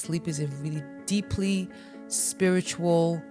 Sleep is a really deeply spiritual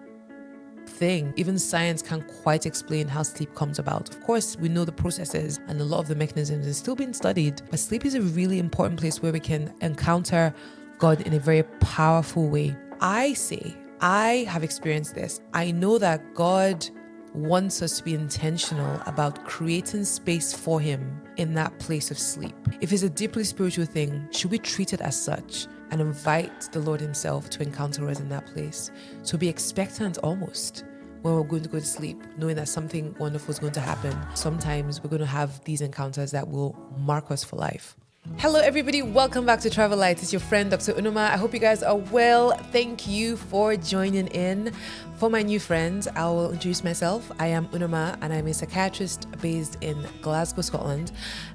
thing. Even science can't quite explain how sleep comes about. Of course, we know the processes and a lot of the mechanisms are still being studied, but sleep is a really important place where we can encounter God in a very powerful way. I have experienced this. I know that God wants us to be intentional about creating space for Him in that place of sleep. If it's a deeply spiritual thing, should we treat it as such and invite the Lord Himself to encounter us in that place? So be expectant almost when we're going to go to sleep, knowing that something wonderful is going to happen. Sometimes we're going to have these encounters that will mark us for life. Hello everybody, welcome back to Travel Light. It's your friend Dr. Unoma. I hope you guys are well. Thank you for joining in. For my new friends, I will introduce myself. I am Unoma and I'm a psychiatrist based in Glasgow, Scotland.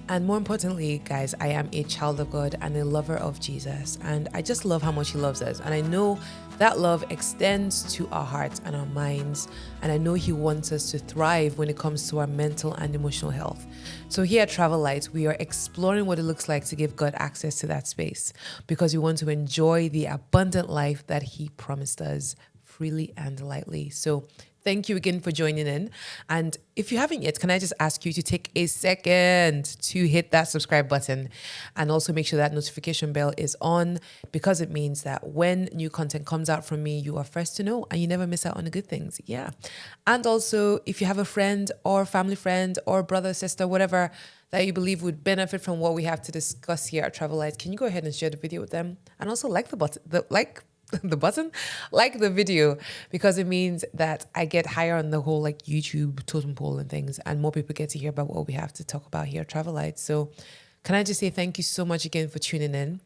And more importantly, guys, I am a child of God and a lover of Jesus. And I just love how much He loves us. And I know that love extends to our hearts and our minds. And I know He wants us to thrive when it comes to our mental and emotional health. So here at Travel Light, we are exploring what it looks like to give God access to that space because we want to enjoy the abundant life that He promised us freely and lightly. So thank you again for joining in. And if you haven't yet, can I just ask you to take a second to hit that subscribe button and also make sure that notification bell is on, because it means that when new content comes out from me, you are first to know and you never miss out on the good things. Yeah. And also, if you have a friend or family friend or brother, sister, whatever that you believe would benefit from what we have to discuss here at Travel Light, can you go ahead and share the video with them? And also like the video, because it means that I get higher on the whole YouTube totem pole and things, and more people get to hear about what we have to talk about here at Travel Light. So can I just say thank you so much again for tuning in.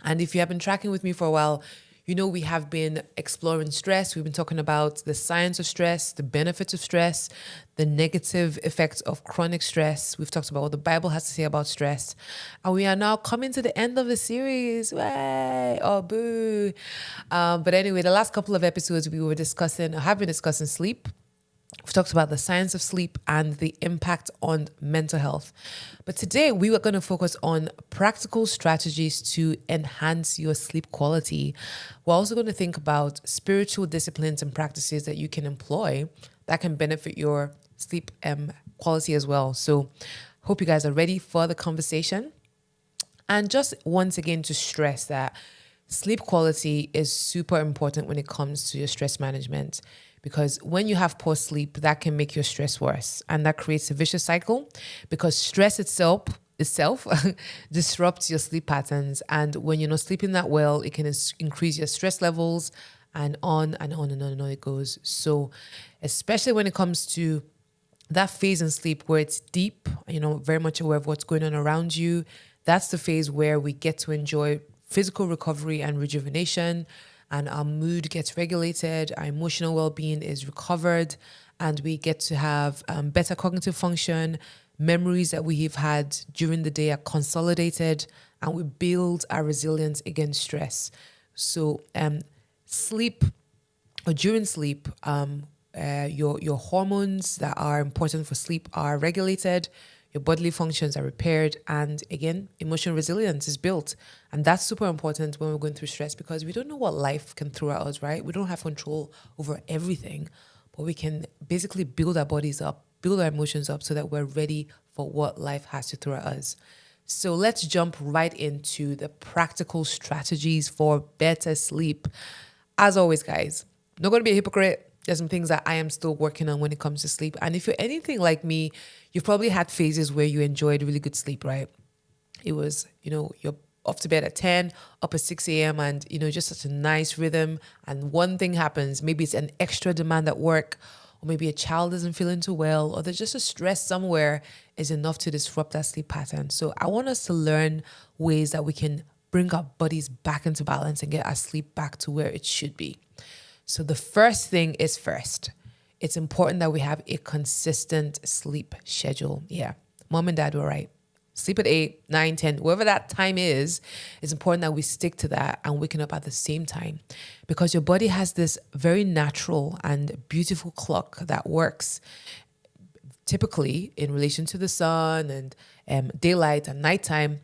And if you have been tracking with me for a while, you know we have been exploring stress. We've been talking about the science of stress, the benefits of stress, the negative effects of chronic stress. We've talked about what the Bible has to say about stress. And we are now coming to the end of the series. Way! Oh, boo. But anyway, the last couple of episodes we were discussing, have been discussing sleep. We've talked about the science of sleep and the impact on mental health. But today we are going to focus on practical strategies to enhance your sleep quality. We're also going to think about spiritual disciplines and practices that you can employ that can benefit your sleep quality as well. So hope you guys are ready for the conversation. And just once again to stress that sleep quality is super important when it comes to your stress management. Because when you have poor sleep, that can make your stress worse. And that creates a vicious cycle because stress itself disrupts your sleep patterns. And when you're not sleeping that well, it can increase your stress levels and on and on and on and on it goes. So especially when it comes to that phase in sleep where it's deep, very much aware of what's going on around you, that's the phase where we get to enjoy physical recovery and rejuvenation, and our mood gets regulated, our emotional well-being is recovered, and we get to have better cognitive function. Memories that we have had during the day are consolidated, and we build our resilience against stress. So sleep, or during sleep, your hormones that are important for sleep are regulated, your bodily functions are repaired, and again, emotional resilience is built. And that's super important when we're going through stress because we don't know what life can throw at us, right? We don't have control over everything, but we can basically build our bodies up, build our emotions up so that we're ready for what life has to throw at us. So let's jump right into the practical strategies for better sleep. As always, guys, not going to be a hypocrite. There's some things that I am still working on when it comes to sleep. And if you're anything like me, you've probably had phases where you enjoyed really good sleep, right? It was, you're off to bed at 10, up at 6 a.m. and, just such a nice rhythm. And one thing happens, maybe it's an extra demand at work, or maybe a child isn't feeling too well, or there's just a stress somewhere is enough to disrupt that sleep pattern. So I want us to learn ways that we can bring our bodies back into balance and get our sleep back to where it should be. So the first thing is first. It's important that we have a consistent sleep schedule. Yeah, mom and dad were right. Sleep at 8, 9, 10, whatever that time is, it's important that we stick to that and waking up at the same time because your body has this very natural and beautiful clock that works typically in relation to the sun and daylight and nighttime.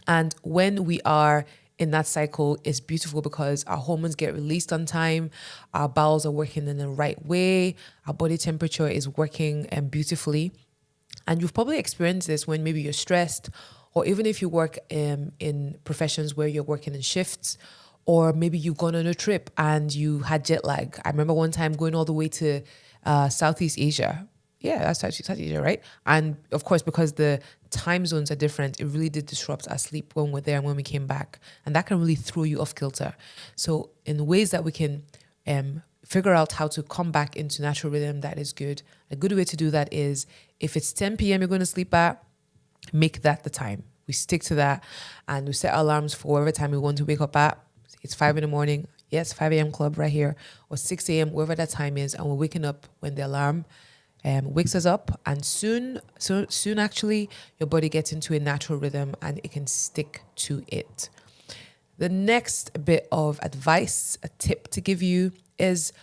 And when we are in that cycle is beautiful because our hormones get released on time, our bowels are working in the right way, our body temperature is working beautifully. And you've probably experienced this when maybe you're stressed, or even if you work in professions where you're working in shifts, or maybe you've gone on a trip and you had jet lag. I remember one time going all the way to Southeast Asia. Yeah, that's Southeast Asia, right? And of course, because the time zones are different, it really did disrupt our sleep when we're there and when we came back. And that can really throw you off kilter. So in ways that we can figure out how to come back into natural rhythm, that is good. A good way to do that is if it's 10 p.m. you're going to sleep at, make that the time. We stick to that and we set alarms for whatever time we want to wake up at. It's 5 in the morning. Yes, 5 a.m. club right here, or 6 a.m., wherever that time is. And we're waking up when the alarm wakes us up. And soon actually, your body gets into a natural rhythm and it can stick to it. The next bit of advice, a tip to give you is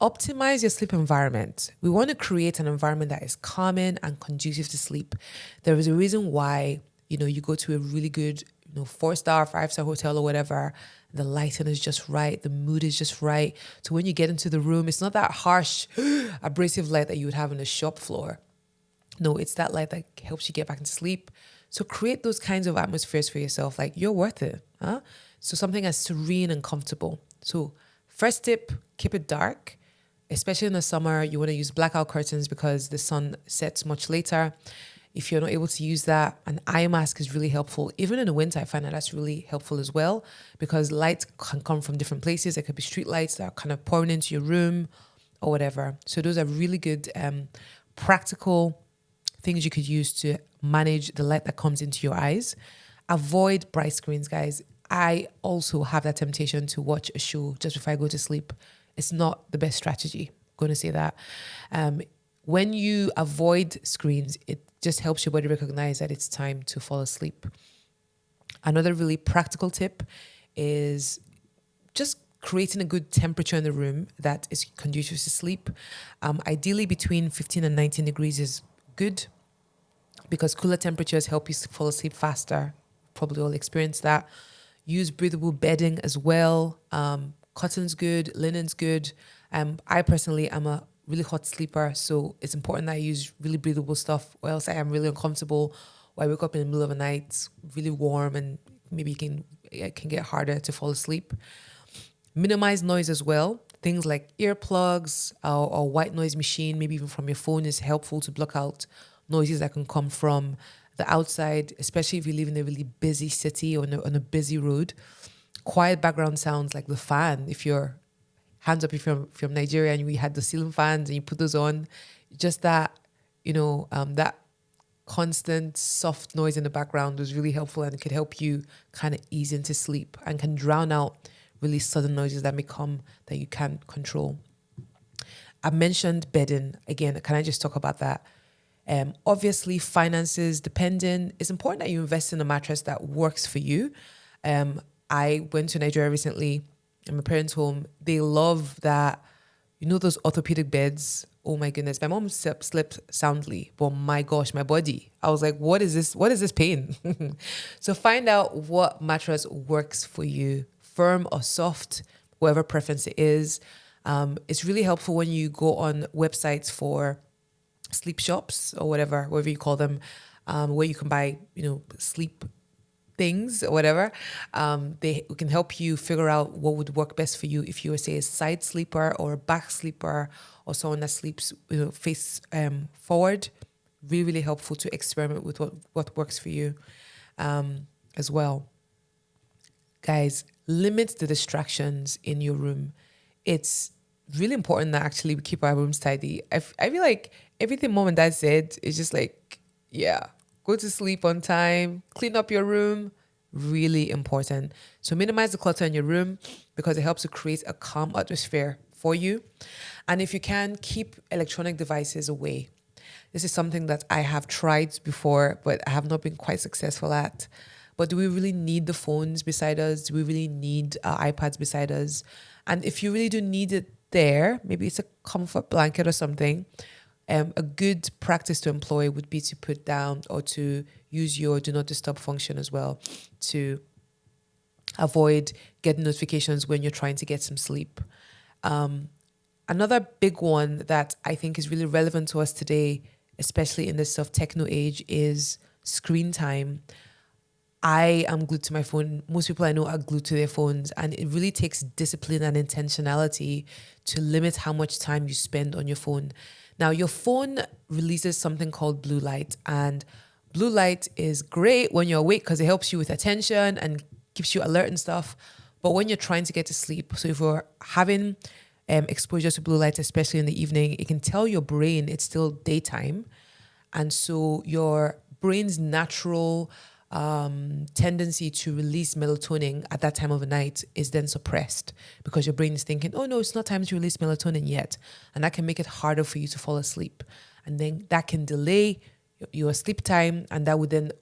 optimize your sleep environment. We want to create an environment that is calming and conducive to sleep. There is a reason why, you go to a really good, 4-star, 5-star hotel or whatever. The lighting is just right. The mood is just right. So when you get into the room, it's not that harsh, abrasive light that you would have on the shop floor. No, it's that light that helps you get back into sleep. So create those kinds of atmospheres for yourself. Like, you're worth it. Huh? So something as serene and comfortable. So first tip, keep it dark. Especially in the summer, you want to use blackout curtains because the sun sets much later. If you're not able to use that, an eye mask is really helpful. Even in the winter, I find that that's really helpful as well because light can come from different places. There could be street lights that are kind of pouring into your room or whatever. So those are really good practical things you could use to manage the light that comes into your eyes. Avoid bright screens, guys. I also have that temptation to watch a show just before I go to sleep. It's not the best strategy. I'm going to say that. When you avoid screens, it just helps your body recognize that it's time to fall asleep. Another really practical tip is just creating a good temperature in the room that is conducive to sleep. Ideally between 15 and 19 degrees is good because cooler temperatures help you fall asleep faster. Probably all experience that. Use breathable bedding as well. Cotton's good, linen's good. I personally am a really hot sleeper, so it's important that I use really breathable stuff, or else I am really uncomfortable, or I wake up in the middle of the night really warm and maybe it can get harder to fall asleep. Minimize noise as well. Things like earplugs or white noise machine, maybe even from your phone, is helpful to block out noises that can come from the outside, especially if you live in a really busy city or on a busy road. Quiet background sounds like the fan. If you're hands up if you're from Nigeria and we had the ceiling fans and you put those on, just that, that constant soft noise in the background was really helpful and it could help you kind of ease into sleep and can drown out really sudden noises that may come that you can't control. I mentioned bedding. Again, can I just talk about that? Obviously, finances dependent. It's important that you invest in a mattress that works for you. I went to Nigeria recently in my parents' home. They love that, those orthopedic beds. Oh my goodness. My mom slept soundly, but my gosh, my body. I was like, what is this? What is this pain? So find out what mattress works for you, firm or soft, whatever preference it is. It's really helpful when you go on websites for sleep shops or whatever you call them, where you can buy, sleep things or whatever. They can help you figure out what would work best for you if you were, say, a side sleeper or a back sleeper or someone that sleeps face forward. Really, really helpful to experiment with what works for you as well. Guys, limit the distractions in your room. It's really important that actually we keep our rooms tidy. I feel like everything mom and dad said is just like, yeah, go to sleep on time, clean up your room. Really important. So minimize the clutter in your room because it helps to create a calm atmosphere for you. And if you can, keep electronic devices away. This is something that I have tried before, but I have not been quite successful at. But do we really need the phones beside us? Do we really need iPads beside us? And if you really do need it there, maybe it's a comfort blanket or something. A good practice to employ would be to put down or to use your do not disturb function as well to avoid getting notifications when you're trying to get some sleep. Another big one that I think is really relevant to us today, especially in this sort of techno age, is screen time. I am glued to my phone. Most people I know are glued to their phones, and it really takes discipline and intentionality to limit how much time you spend on your phone. Now, your phone releases something called blue light, and blue light is great when you're awake because it helps you with attention and keeps you alert and stuff. But when you're trying to get to sleep, so if you're having exposure to blue light, especially in the evening, it can tell your brain it's still daytime. And so your brain's natural tendency to release melatonin at that time of the night is then suppressed because your brain is thinking, oh no, it's not time to release melatonin yet. And that can make it harder for you to fall asleep. And then that can delay your sleep time, and that would then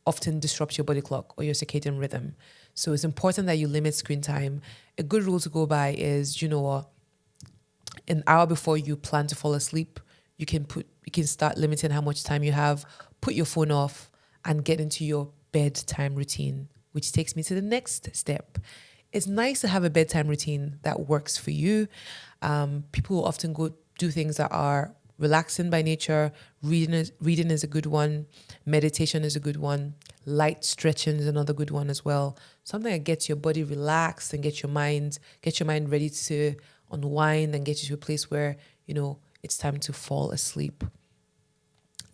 often disrupt your body clock or your circadian rhythm. So it's important that you limit screen time. A good rule to go by is, an hour before you plan to fall asleep, you can start limiting how much time you have, put your phone off, and get into your bedtime routine, which takes me to the next step. It's nice to have a bedtime routine that works for you. People will often go do things that are relaxing by nature. Reading is a good one. Meditation is a good one. Light stretching is another good one as well. Something that gets your body relaxed and get your mind ready to unwind and get you to a place where, it's time to fall asleep.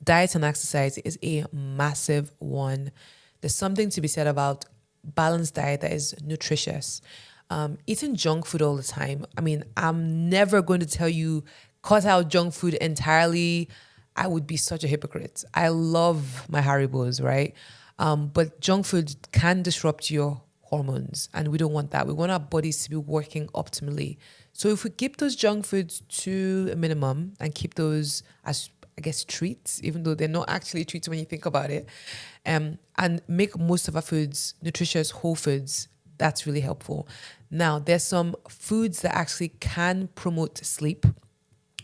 Diet and exercise is a massive one. There's something to be said about balanced diet that is nutritious. Eating junk food all the time. I mean, I'm never going to tell you cut out junk food entirely. I would be such a hypocrite. I love my Haribos, right? But junk food can disrupt your hormones, and we don't want that. We want our bodies to be working optimally. So if we keep those junk foods to a minimum and keep those as, I guess, treats, even though they're not actually treats when you think about it, and make most of our foods nutritious, whole foods, that's really helpful. Now, there's some foods that actually can promote sleep.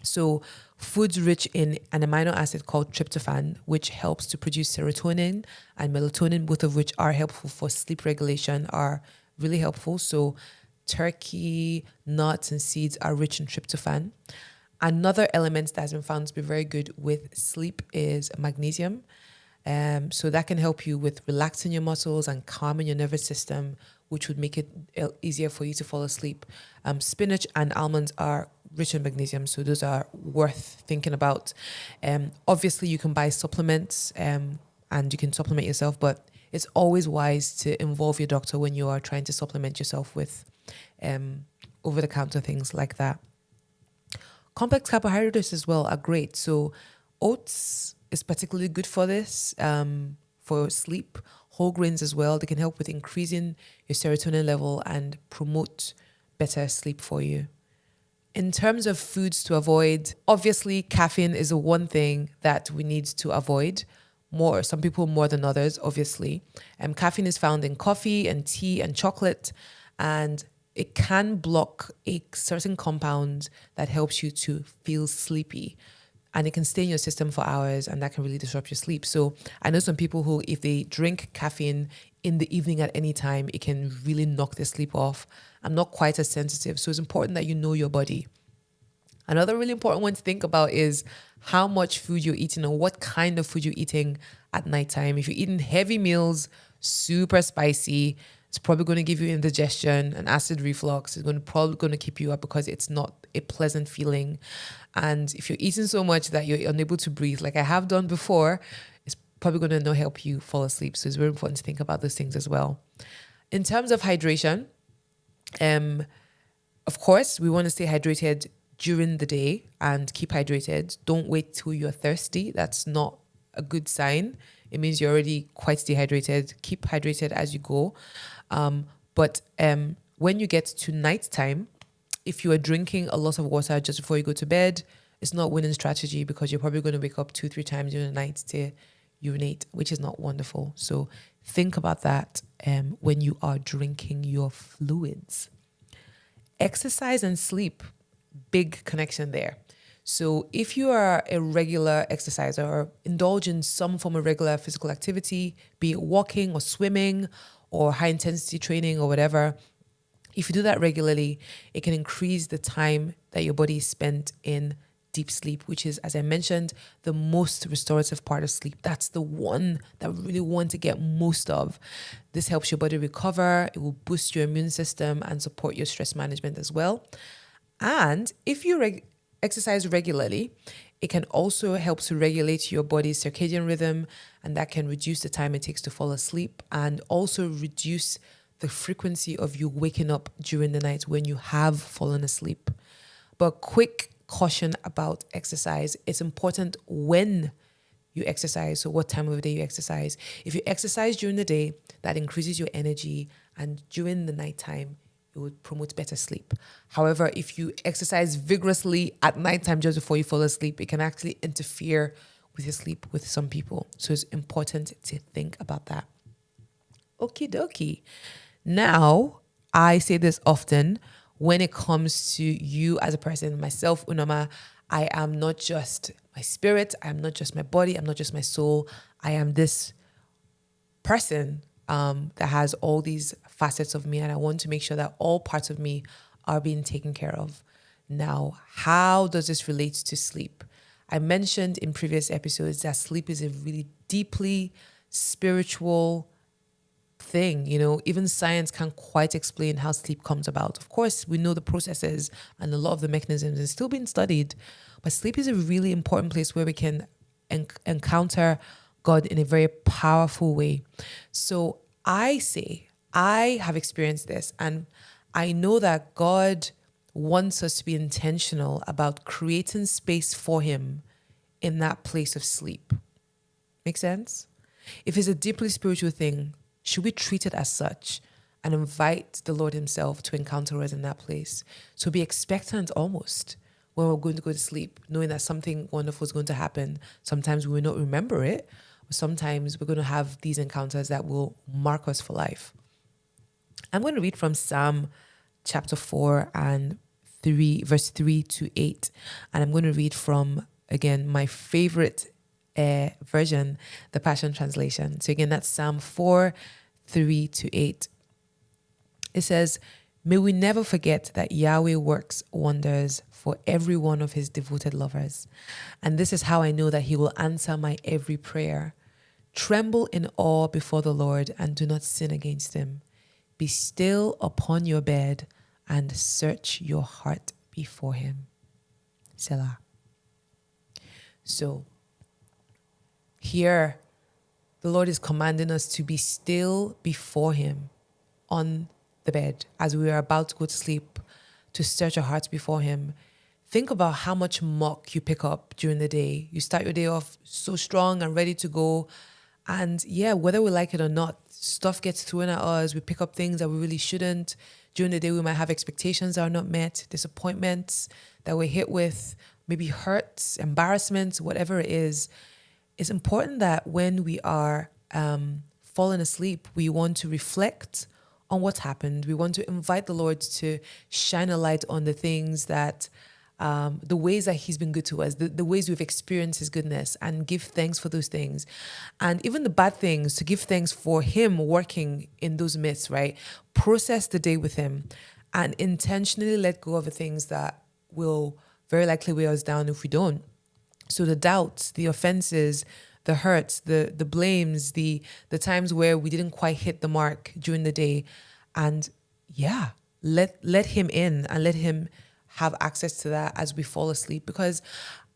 So foods rich in an amino acid called tryptophan, which helps to produce serotonin and melatonin, both of which are helpful for sleep regulation, are really helpful. So turkey, nuts, and seeds are rich in tryptophan. Another element that has been found to be very good with sleep is magnesium. So that can help you with relaxing your muscles and calming your nervous system, which would make it easier for you to fall asleep. Spinach and almonds are rich in magnesium, so those are worth thinking about. Obviously, you can buy supplements and you can supplement yourself, but it's always wise to involve your doctor when you are trying to supplement yourself with over-the-counter things like that. Complex carbohydrates as well are great. So oats is particularly good for this, for sleep. Whole grains as well. They can help with increasing your serotonin level and promote better sleep for you. In terms of foods to avoid, obviously caffeine is the one thing that we need to avoid. Some people more than others, obviously. Caffeine is found in coffee and tea and chocolate, and it can block a certain compound that helps you to feel sleepy. And it can stay in your system for hours, and that can really disrupt your sleep. So I know some people who, if they drink caffeine in the evening at any time, it can really knock their sleep off. I'm not quite as sensitive. So it's important that you know your body. Another really important one to think about is how much food you're eating or what kind of food you're eating at nighttime. If you're eating heavy meals, super spicy, it's probably going to give you indigestion and acid reflux. It's probably going to keep you up because it's not a pleasant feeling. And if you're eating so much that you're unable to breathe, like I have done before, it's probably going to not help you fall asleep. So it's very important to think about those things as well. In terms of hydration, of course, we want to stay hydrated during the day and keep hydrated. Don't wait till you're thirsty. That's not a good sign. It means you're already quite dehydrated. Keep hydrated as you go. But when you get to nighttime, if you are drinking a lot of water just before you go to bed, it's not winning strategy because you're probably going to wake up 2-3 times during the night to urinate, which is not wonderful. So think about that when you are drinking your fluids. Exercise and sleep, big connection there. So if you are a regular exerciser or indulge in some form of regular physical activity, be it walking or swimming or high intensity training or whatever, if you do that regularly, it can increase the time that your body is spent in deep sleep, which is, as I mentioned, the most restorative part of sleep. That's the one that we really want to get most of. This helps your body recover. It will boost your immune system and support your stress management as well. And if you exercise regularly, it can also help to regulate your body's circadian rhythm, and that can reduce the time it takes to fall asleep and also reduce the frequency of you waking up during the night when you have fallen asleep. But quick caution about exercise. It's important when you exercise, so what time of the day you exercise. If you exercise during the day, that increases your energy, and during the nighttime, it would promote better sleep. However, if you exercise vigorously at nighttime just before you fall asleep, it can actually interfere with your sleep with some people. So it's important to think about that. Okie dokie. Now, I say this often when it comes to you as a person, myself, Unoma. I am not just my spirit. I am not just my body. I'm not just my soul. I am this person that has all these facets of me, and I want to make sure that all parts of me are being taken care of. Now, how does this relate to sleep? I mentioned in previous episodes that sleep is a really deeply spiritual thing. Even science can't quite explain how sleep comes about. Of course, we know the processes and a lot of the mechanisms is still being studied, but sleep is a really important place where we can encounter God in a very powerful way. So I have experienced this, and I know that God wants us to be intentional about creating space for him in that place of sleep. Make sense? If it's a deeply spiritual thing, should we treat it as such and invite the Lord himself to encounter us in that place? So be expectant almost when we're going to go to sleep, knowing that something wonderful is going to happen. Sometimes we will not remember it, but sometimes we're going to have these encounters that will mark us for life. I'm going to read from Psalm chapter 4 and 3, verse 3 to 8. And I'm going to read from, again, my favorite version, the Passion Translation. So again, that's Psalm 4, 3 to 8. It says, "May we never forget that Yahweh works wonders for every one of his devoted lovers. And this is how I know that he will answer my every prayer. Tremble in awe before the Lord and do not sin against him. Be still upon your bed and search your heart before him." Selah. So here, the Lord is commanding us to be still before him on the bed as we are about to go to sleep, to search our hearts before him. Think about how much muck you pick up during the day. You start your day off so strong and ready to go. And yeah, whether we like it or not, stuff gets thrown at us. We pick up things that we really shouldn't. During the day, we might have expectations that are not met, disappointments that we're hit with, maybe hurts, embarrassments, whatever it is. It's important that when we are falling asleep, we want to reflect on what's happened. We want to invite the Lord to shine a light on the things that, the ways that he's been good to us, the ways we've experienced his goodness, and give thanks for those things. And even the bad things, to give thanks for him working in those midst, right? Process the day with him and intentionally let go of the things that will very likely weigh us down if we don't. So the doubts, the offenses, the hurts, the blames, the times where we didn't quite hit the mark during the day. And yeah, let him in and let him have access to that as we fall asleep. Because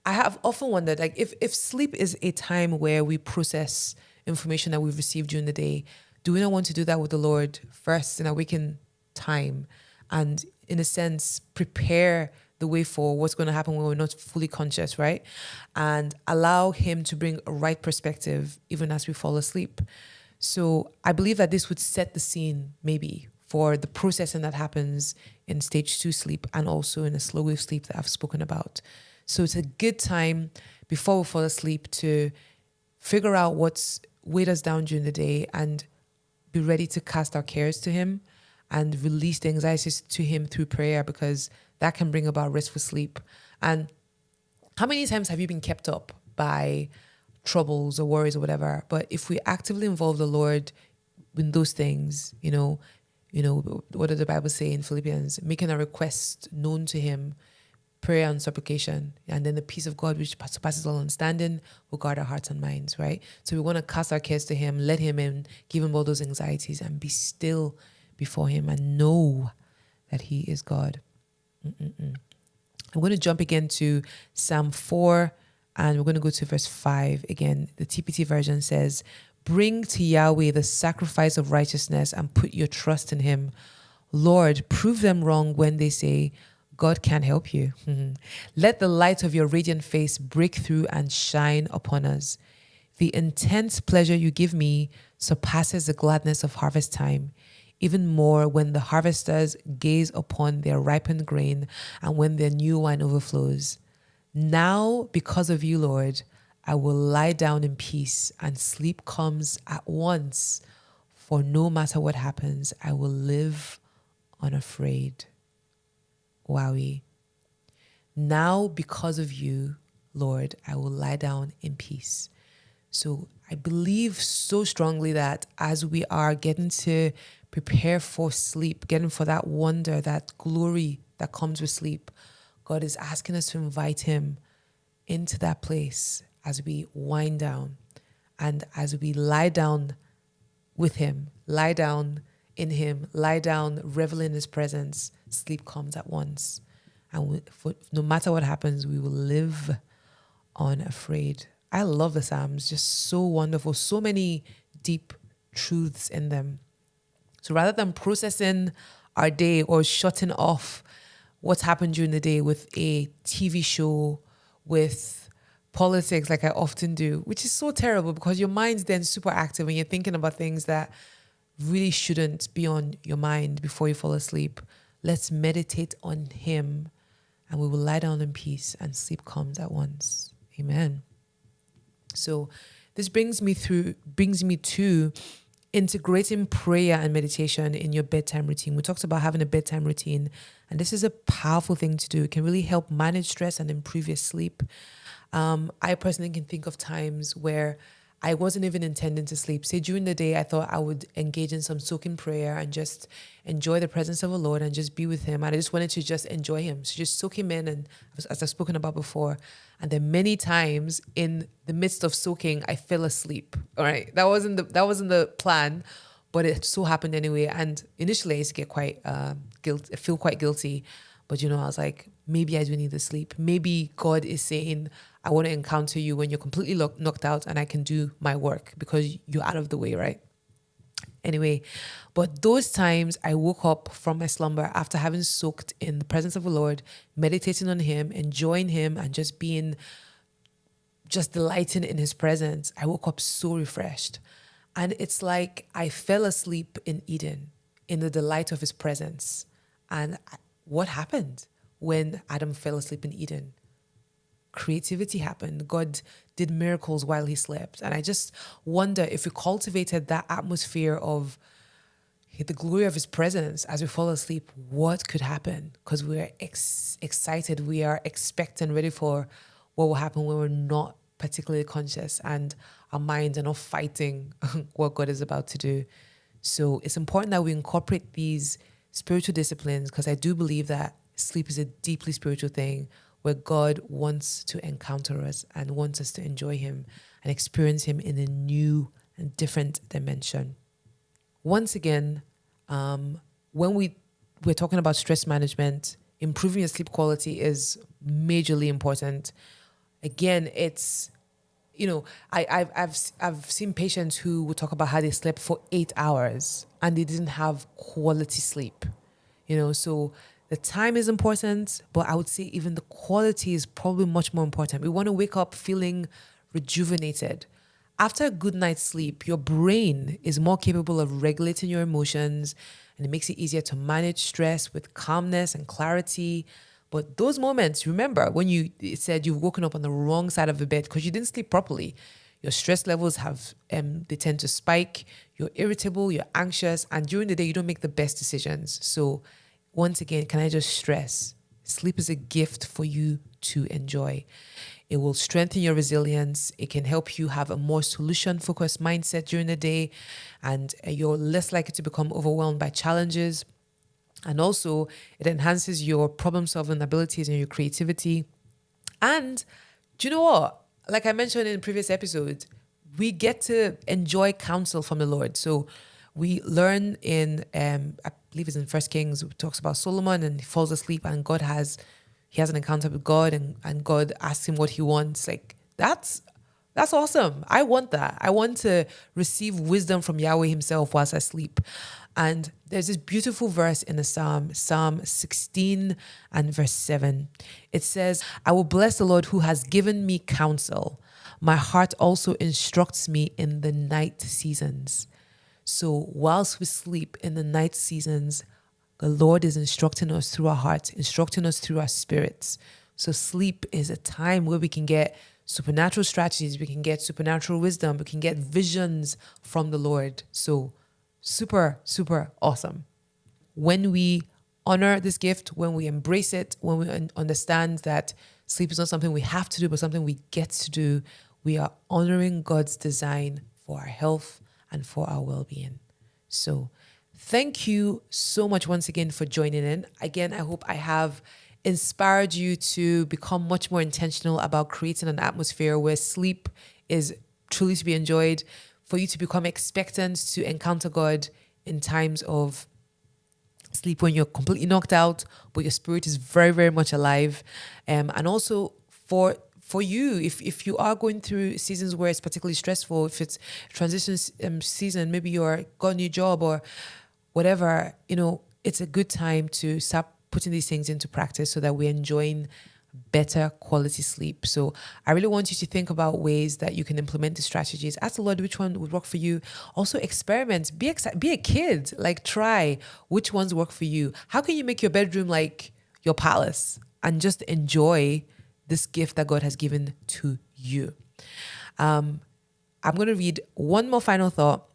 I have often wondered, like, if sleep is a time where we process information that we've received during the day, do we not want to do that with the Lord first in our waking time? And in a sense, prepare the way for what's going to happen when we're not fully conscious, right? And allow him to bring a right perspective even as we fall asleep. So I believe that this would set the scene maybe for the processing that happens in stage 2 sleep and also in a slow wave sleep that I've spoken about. So it's a good time before we fall asleep to figure out what's weighed us down during the day and be ready to cast our cares to him and release the anxieties to him through prayer, because that can bring about restful sleep. And how many times have you been kept up by troubles or worries or whatever? But if we actively involve the Lord in those things, what does the Bible say in Philippians? Making a request known to him, prayer and supplication, and then the peace of God which surpasses all understanding will guard our hearts and minds, right? So we want to cast our cares to him, let him in, give him all those anxieties, and be still before him and know that he is God. I'm going to jump again to Psalm 4, and we're going to go to verse 5 again. The TPT version says, "Bring to Yahweh the sacrifice of righteousness and put your trust in him. Lord, prove them wrong when they say, God can't help you. Let the light of your radiant face break through and shine upon us. The intense pleasure you give me surpasses the gladness of harvest time, even more when the harvesters gaze upon their ripened grain and when their new wine overflows. Now, because of you, Lord, I will lie down in peace and sleep comes at once. For no matter what happens, I will live unafraid." Wowie. Now, because of you, Lord, I will lie down in peace. So I believe so strongly that as we are getting to prepare for sleep, getting for that wonder, that glory that comes with sleep, God is asking us to invite him into that place as we wind down and as we lie down with him, lie down in him, lie down, revel in his presence. Sleep comes at once. And no matter what happens, we will live unafraid. I love the Psalms, just so wonderful. So many deep truths in them. So rather than processing our day or shutting off what's happened during the day with a TV show, with politics like I often do, which is so terrible because your mind's then super active and you're thinking about things that really shouldn't be on your mind before you fall asleep. Let's meditate on him and we will lie down in peace and sleep comes at once. Amen. So this brings me to integrating prayer and meditation in your bedtime routine. We talked about having a bedtime routine, and this is a powerful thing to do. It can really help manage stress and improve your sleep. I personally can think of times where I wasn't even intending to sleep. Say during the day, I thought I would engage in some soaking prayer and just enjoy the presence of the Lord and just be with him. And I just wanted to just enjoy him. So just soak him in, and as I've spoken about before. And then many times in the midst of soaking, I fell asleep. All right. That wasn't the plan, but it so happened anyway. And initially I used to get quite feel quite guilty. But I was like, maybe I do need to sleep. Maybe God is saying, I want to encounter you when you're completely knocked out and I can do my work because you're out of the way, right? Anyway, but those times I woke up from my slumber after having soaked in the presence of the Lord, meditating on him, enjoying him, and just delighting in his presence. I woke up so refreshed. And it's like I fell asleep in Eden, in the delight of his presence. And what happened when Adam fell asleep in Eden? Creativity happened. God did miracles while he slept. And I just wonder if we cultivated that atmosphere of the glory of his presence as we fall asleep, what could happen? Because we're excited. We are expectant, ready for what will happen when we're not particularly conscious and our minds are not fighting what God is about to do. So it's important that we incorporate these spiritual disciplines, because I do believe that sleep is a deeply spiritual thing where God wants to encounter us and wants us to enjoy him and experience him in a new and different dimension. Once again, when we're talking about stress management, improving your sleep quality is majorly important. Again, it's, I've seen patients who will talk about how they slept for 8 hours and they didn't have quality sleep, so the time is important, but I would say even the quality is probably much more important. We want to wake up feeling rejuvenated. After a good night's sleep, your brain is more capable of regulating your emotions, and it makes it easier to manage stress with calmness and clarity. But those moments, remember when you said you've woken up on the wrong side of the bed because you didn't sleep properly, your stress levels they tend to spike, you're irritable, you're anxious, and during the day you don't make the best decisions. So once again, can I just stress, Sleep is a gift for you to enjoy. It will strengthen your resilience. It can help you have a more solution-focused mindset during the day, and you're less likely to become overwhelmed by challenges. And also, it enhances your problem-solving abilities and your creativity. And do you know what? Like I mentioned in previous episodes, we get to enjoy counsel from the Lord. So we learn in, I believe it's in First Kings, it talks about Solomon, and he falls asleep, and he has an encounter with God, and God asks him what he wants. Like that's awesome. I want that. I want to receive wisdom from Yahweh himself whilst I sleep. And there's this beautiful verse in the Psalm 16 and verse 7. It says, I will bless the Lord who has given me counsel. My heart also instructs me in the night seasons. So whilst we sleep in the night seasons, the Lord is instructing us through our hearts, instructing us through our spirits. So sleep is a time where we can get supernatural strategies, we can get supernatural wisdom, we can get visions from the Lord. So super, super awesome. When we honor this gift, when we embrace it, when we understand that sleep is not something we have to do, but something we get to do, we are honoring God's design for our health and for our well-being. So thank you so much once again for joining in. Again, I hope I have inspired you to become much more intentional about creating an atmosphere where sleep is truly to be enjoyed, for you to become expectant to encounter God in times of sleep when you're completely knocked out, but your spirit is very, very much alive. And also for you, if you are going through seasons where it's particularly stressful, if it's transition season, maybe you're got a new job or whatever, it's a good time to start putting these things into practice so that we're enjoying better quality sleep. So I really want you to think about ways that you can implement the strategies. Ask the Lord which one would work for you. Also experiment. Be a kid. Like try which ones work for you. How can you make your bedroom like your palace and just enjoy this gift that God has given to you? I'm going to read one more final thought,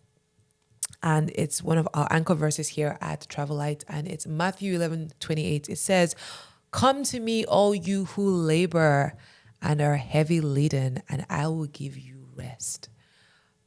and it's one of our anchor verses here at Travel Light, and it's Matthew 11:28. It says, come to me, all you who labor and are heavy laden, and I will give you rest.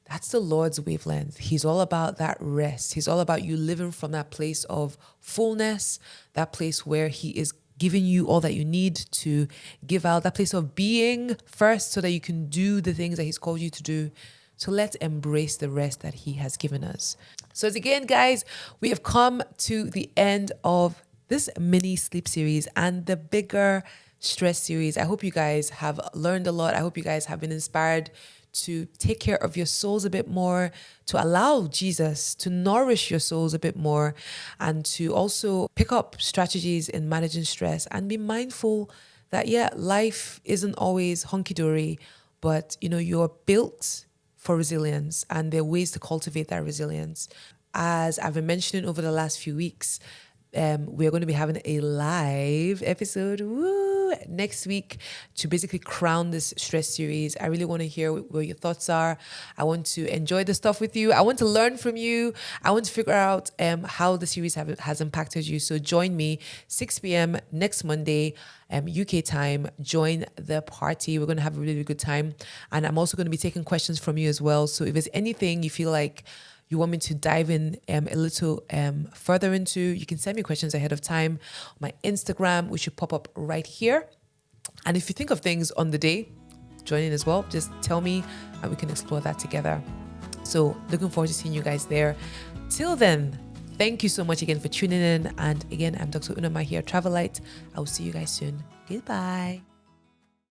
That's the Lord's wavelength. He's all about that rest. He's all about you living from that place of fullness, that place where he is giving you all that you need to give out, that place of being first so that you can do the things that he's called you to do. So let's embrace the rest that he has given us. So again, guys, we have come to the end of this mini sleep series and the bigger stress series. I hope you guys have learned a lot. I hope you guys have been inspired to take care of your souls a bit more, to allow Jesus to nourish your souls a bit more, and to also pick up strategies in managing stress and be mindful that, life isn't always hunky-dory, but, you're built for resilience, and there are ways to cultivate that resilience. As I've been mentioning over the last few weeks, we're going to be having a live episode next week to basically crown this stress series. I really want to hear what your thoughts are. I want to enjoy the stuff with you. I want to learn from you. I want to figure out how the series has impacted you. So join me 6 p.m. next Monday, UK time. Join the party. We're going to have a really, really good time. And I'm also going to be taking questions from you as well. So if there's anything you feel like you want me to dive in a little further into, you can send me questions ahead of time. My Instagram, which should pop up right here. And if you think of things on the day, join in as well. Just tell me and we can explore that together. So looking forward to seeing you guys there. Till then, thank you so much again for tuning in. And again, I'm Dr. Unama here, Travel Light. I will see you guys soon. Goodbye.